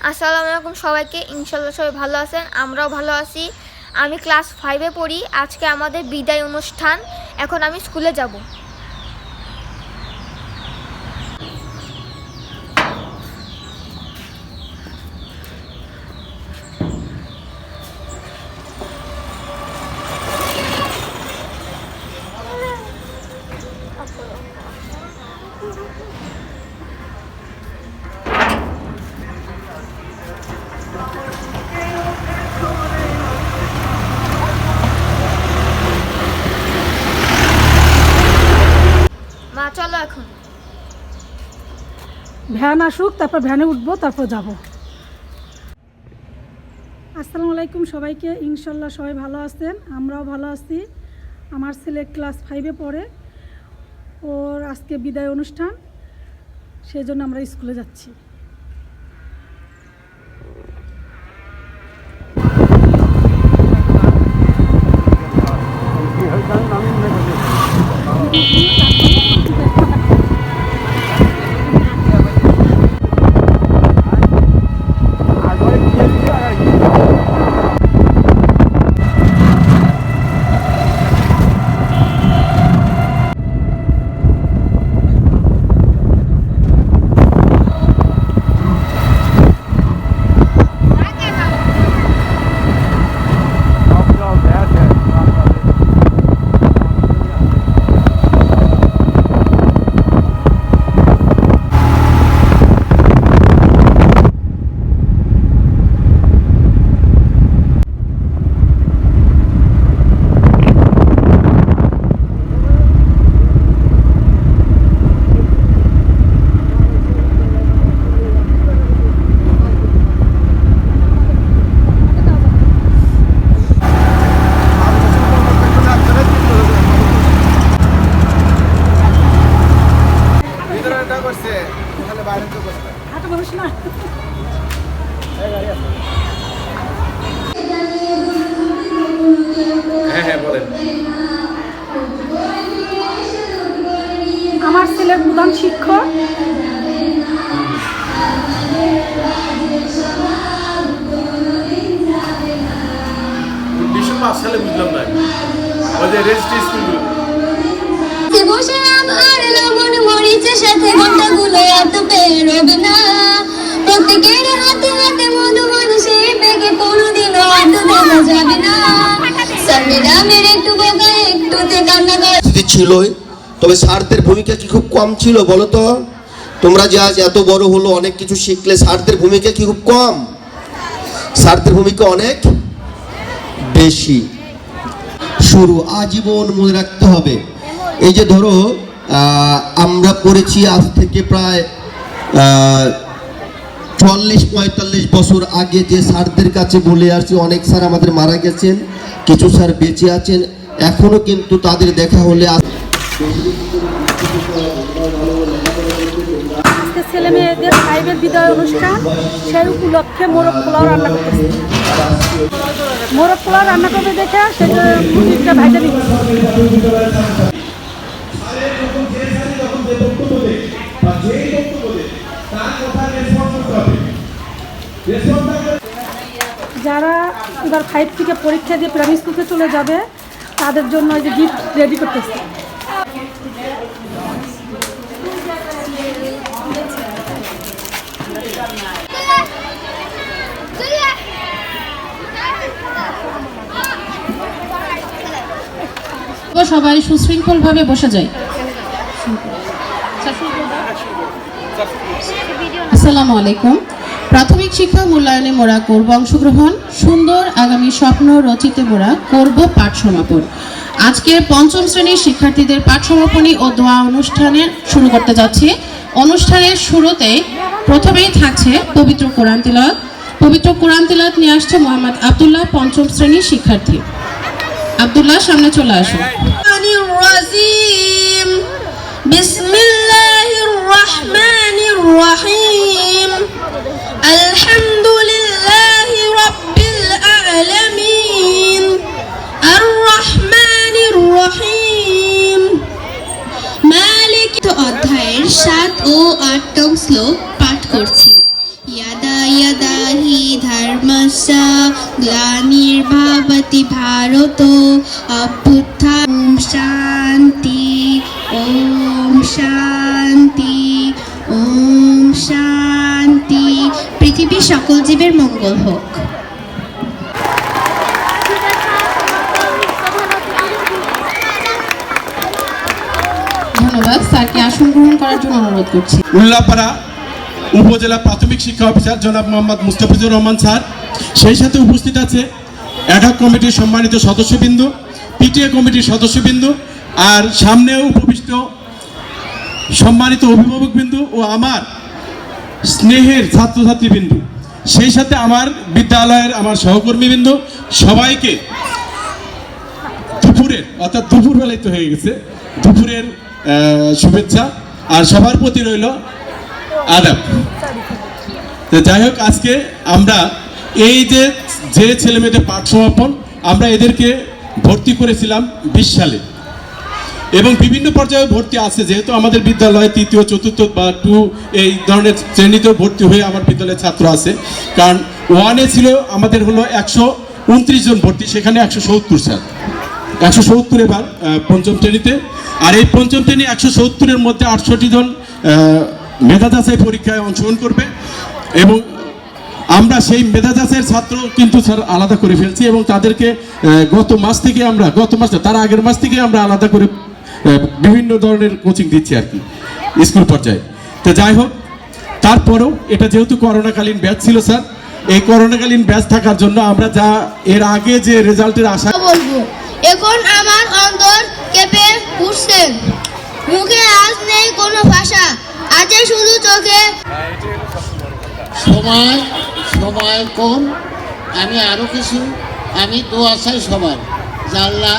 আসসালামু আলাইকুম সবাইকে। ইনশাল্লাহ সবাই ভালো আছেন, আমরাও ভালো আছি। আমি ক্লাস 5-এ পড়ি। আজকে আমাদের বিদায় অনুষ্ঠান। এখন আমি স্কুলে যাব। মা চলো এখন। ভ্যান আসুক, তারপর ভ্যানে উঠবো, তারপর যাব। আসসালামু আলাইকুম সবাইকে। ইনশাল্লাহ সবাই ভালো আছেন, আমরাও ভালো আছি। আমার ছেলে ক্লাস 5-এ পড়ে, ওর আজকে বিদায় অনুষ্ঠান, সেই জন্য আমরা স্কুলে যাচ্ছি। আমার ছেলের প্রধান শিক্ষক সালে বুঝলাম না ওদের রেজিস্ট্রি স্কুলগুলো বসে আমার লবণ মরিচের সাথে ঘন্টাগুলো এত বেরোবে না। প্রত্যেকের হাতে হাতে মধু মানুষে পেকে কোনোদিনও আটু দেখা যাবে না। সামিরামের একটু বোকা একটুতে কান্না করে ছিলই, তবে স্যারদের ভূমিকা কি খুব কম ছিল বলো তো? তোমরা যে আজ এত বড় হলো, অনেক কিছু শিখলে, স্যারদের ভূমিকা কি খুব কম? স্যারদের ভূমিকা অনেক বেশি। শুরু আজীবন মনে রাখতে হবে। এই যে ধরো আমরা পড়েছি আজ থেকে প্রায় 40-45 বছর আগে, যে স্যারদের কাছে বলে আসছি, অনেক স্যার আমাদের মারা গেছেন, কিছু স্যার বেঁচে আছেন এখনো, কিন্তু তাদের দেখা হলে আজকে ছেলে মেয়েদের 5-এর বিদায় অনুষ্ঠান, সেই উপলক্ষে মোরগ পোলাও রান্না করতেছি। মোরগ পোলাও রান্না করতে দেখে সেটা মুরগিটা ভাজা দিচ্ছি। যারা এবার 5 থেকে পরীক্ষা দিয়ে প্রাইমারি স্কুলে চলে যাবে, তাদের জন্য এই যে গিফট রেডি করতেছে। সবাই সুশৃঙ্খলভাবে বসে যায়। আসসালামু আলাইকুম। প্রাথমিক শিক্ষা মূল্যায়নে মোরা করব অংশগ্রহণ, সুন্দর আগামী স্বপ্ন রচিতে মোরা করব পাঠ সমাপন। আজকের 5ম শ্রেণীর শিক্ষার্থীদের পাঠ সমাপনী ও দোয়া অনুষ্ঠানে শুরু করতে যাচ্ছি। অনুষ্ঠানের শুরুতে প্রথমেই থাকছে পবিত্র কোরআন তিলাওয়াত। পবিত্র কোরআন তিলাওয়াত নিয়ে আসছে মোহাম্মদ আব্দুল্লাহ, 5ম শ্রেণীর শিক্ষার্থী। আব্দুল্লাহ সামনে চলে আসুন। বিসমিল্লাহির রহমানির রহিম। আলহামদুলিল্লাহি রাব্বিল আলামিন। আর রহমানির রহিম। মালিক। অধ্যায়ের 7 ও 8তম শ্লোক পাঠ করছি। ইয়াদা ইয়াদা हि धर्मस्य ग्लानिर्भवति भारत अभ्युत्थानं ओम शांति পৃথিবীর সকল জীবের মঙ্গল হোক। ধন্যবাদ স্যারকে আসন গ্রহণ করার জন্য অনুরোধ করছি। উল্লাপাড়া উপজেলা প্রাথমিক শিক্ষা অফিসার জনাব মোহাম্মদ মুস্তাফিজুর রহমান স্যার, সেই সাথে উপস্থিত আছে অ্যাডহক কমিটির সম্মানিত সদস্যবৃন্দ, পিটিএ কমিটির সদস্যবৃন্দ, আর সামনেও উপবিষ্ট সম্মানিত অভিভাবকবৃন্দ ও আমার স্নেহের ছাত্রছাত্রীবৃন্দ, সেই সাথে আমার বিদ্যালয়ের আমার সহকর্মীবৃন্দ, সবাইকে দুপুরের অর্থাৎ দুপুরবেলায় তো হয়ে গেছে দুপুরের শুভেচ্ছা আর সবার প্রতি রইল আদাব। তো যাই হোক, আজকে আমরা এই যে ছেলেমেয়েদের পাঠ সমাপন, আমরা এদেরকে ভর্তি করেছিলাম 20 সালে এবং বিভিন্ন পর্যায়ে ভর্তি আছে, যেহেতু আমাদের বিদ্যালয়ে 3য় 4র্থ বা 2 এই ধরনের শ্রেণীতেও ভর্তি হয়ে আমার বিদ্যালয়ের ছাত্র আছে। কারণ 1-এ ছিল আমাদের হলো 129 জন ভর্তি, সেখানে 170 স্যার 170 এবার 5ম শ্রেণীতে। আর এই 5ম শ্রেণী 170-এর মধ্যে 68 জন মেধা যাচাই পরীক্ষায় অংশগ্রহণ করবে এবং আমরা সেই মেধা যাচাইয়ের ছাত্র কিন্তু স্যার আলাদা করে ফেলছি এবং তাদেরকে গত মাস তার আগের মাস থেকে আমরা আলাদা করে বিভিন্ন ধরনের কোচিং দিচ্ছি আর কি স্কুল পর্যায়ে। তো যাই হোক, তারপরেও এটা যেহেতু করোনাকালীন ব্যাচ ছিল স্যার, এই করোনাকালীন ব্যাচ থাকার জন্য আমরা যা এর আগে যে রেজাল্টের আশা বলবো, এখন আমার অন্তর কেঁপে উঠছে, মুখে আজ নেই কোনো ভাষা, আছে শুধু চোখে। সময় কম, আমি আরও কিছু দোয়া চাই সবার, জানলা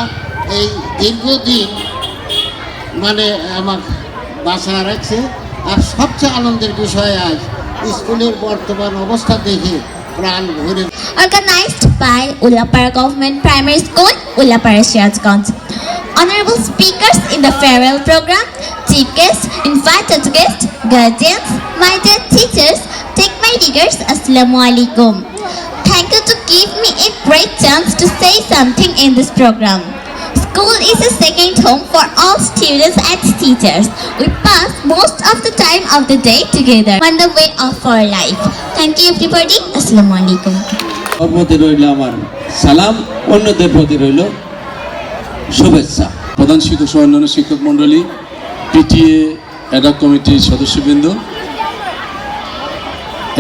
এই দীর্ঘদিন মানে আমার বাসা রাখছে। আর সবচেয়ে আনন্দের বিষয় আজ স্কুলের বর্তমান অবস্থা দেখে প্রাণ ভরে। Organized by Ullapara Government Primary School, Ullapara Sirazganj. Honorable speakers in the farewell program, chief guests, invited guests, guardians, my dear teachers, take my regards, Assalamu alaikum. Thank you to give me a great chance to say something in this program. School is a second home for all students and teachers. We pass most of the time of the day together on the way of our life. Thank you everybody. Assalamu alaikum. প্রতি রইল আমার সালাম, অন্যদের প্রতি রইল শুভেচ্ছা। প্রধান শিক্ষক সহ অন্যান্য শিক্ষক মণ্ডলী, পিটিএ অ্যাডহক কমিটির সদস্যবৃন্দ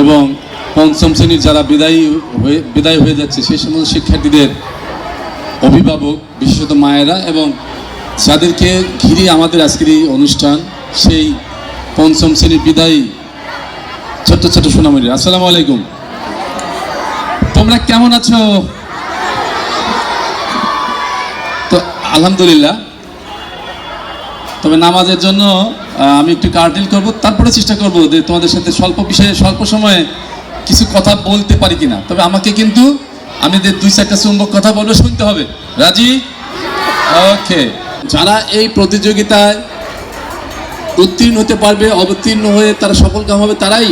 এবং 5ম শ্রেণীর যারা বিদায় হয়ে যাচ্ছে সেই সমস্ত শিক্ষার্থীদের অভিভাবক, বিশেষত মায়েরা এবং যাদেরকে ঘিরে আমাদের আজকের এই অনুষ্ঠান, সেই 5ম শ্রেণীর বিদায়ী ছোট্ট ছোট্ট সোনামণি, আসসালামু আলাইকুম। তোমরা কেমন আছো? তো আলহামদুলিল্লাহ। তবে নামাজের জন্য আমি একটু কার্টেল করব, তারপরে চেষ্টা করব যে তোমাদের সাথে স্বল্প সময়ে কিছু কথা বলতে পারি কিনা। তবে আমাকে কিন্তু আমি যে 2-4টা চুম্বক কথা বলবো, শুনতে হবে। রাজি? ওকে। যারা এই প্রতিযোগিতায় উত্তীর্ণ হতে পারবে, অবতীর্ণ হয়ে তারা সফলকাম হবে, তারাই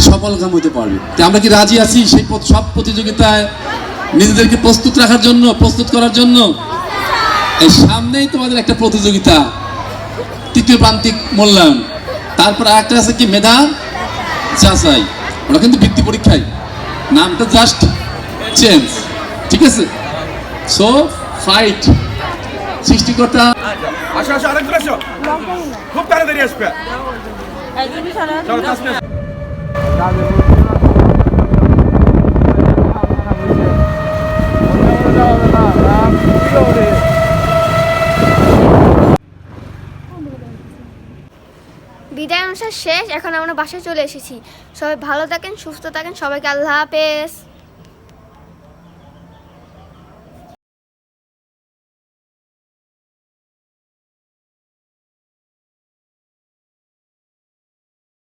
সফলকাম হতে পারবে। তো আমরা কি রাজি আছি সেই সব প্রতিযোগিতায় নিজেদেরকে প্রস্তুত করার জন্য? এই সামনেই তোমাদের একটা প্রতিযোগিতা, 3য় প্রান্তিক মূল্যায়ন, তারপর আরেকটা আছে কি মেধা যাচাই। ওটা কিন্তু বৃত্তি পরীক্ষায়, নামটা জাস্ট চেঞ্জ, ঠিক আছে? সো ফাইট সৃষ্টিকর্তা। খুব তাড়াতাড়ি আসবে। বিদায় অনুষ্ঠান শেষ, এখন আমরা বাসায় চলে এসেছি। সবাই ভালো থাকেন, সুস্থ থাকেন, সবাইকে আল্লাহ হাফেজ।